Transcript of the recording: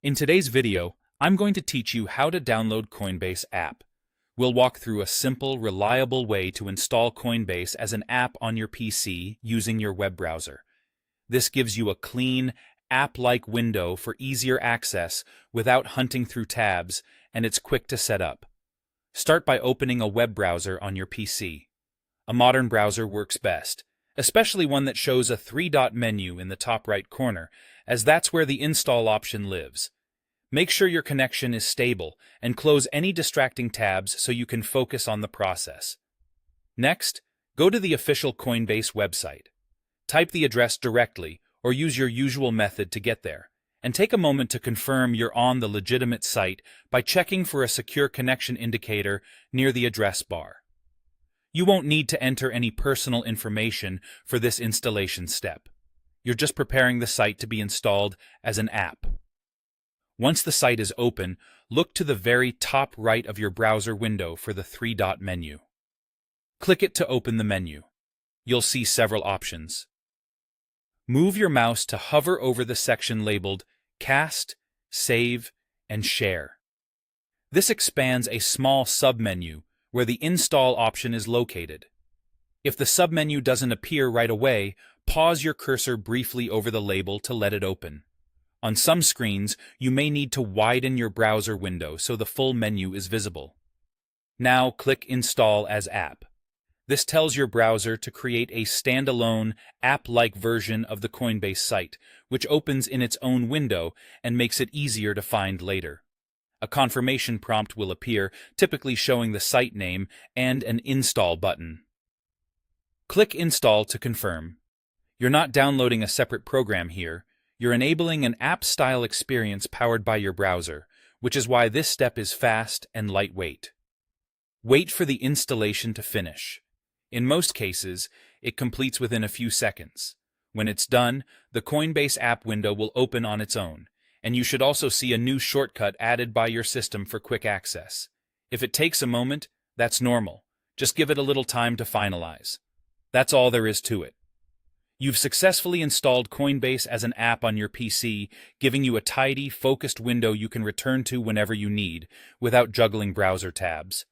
In today's video, I'm going to teach you how to download Coinbase app. We'll walk through a simple, reliable way to install Coinbase as an app on your PC using your web browser. This gives you a clean, app-like window for easier access without hunting through tabs, and it's quick to set up. Start by opening a web browser on your PC. A modern browser works best, especially one that shows a three-dot menu in the top right corner, as that's where the install option lives. Make sure your connection is stable and close any distracting tabs so you can focus on the process. Next, go to the official Coinbase website. Type the address directly or use your usual method to get there, and take a moment to confirm you're on the legitimate site by checking for a secure connection indicator near the address bar. You won't need to enter any personal information for this installation step. You're just preparing the site to be installed as an app. Once the site is open, look to the very top right of your browser window for the three-dot menu. Click it to open the menu. You'll see several options. Move your mouse to hover over the section labeled Cast, Save, and Share. This expands a small submenu where the Install option is located. If the submenu doesn't appear right away, pause your cursor briefly over the label to let it open. On some screens, you may need to widen your browser window so the full menu is visible. Now click Install as App. This tells your browser to create a standalone, app-like version of the Coinbase site, which opens in its own window and makes it easier to find later. A confirmation prompt will appear, typically showing the site name and an Install button. Click Install to confirm. You're not downloading a separate program here. You're enabling an app-style experience powered by your browser, which is why this step is fast and lightweight. Wait for the installation to finish. In most cases, it completes within a few seconds. When it's done, the Coinbase app window will open on its own, and you should also see a new shortcut added by your system for quick access. If it takes a moment, that's normal. Just give it a little time to finalize. That's all there is to it. You've successfully installed Coinbase as an app on your PC, giving you a tidy, focused window you can return to whenever you need, without juggling browser tabs.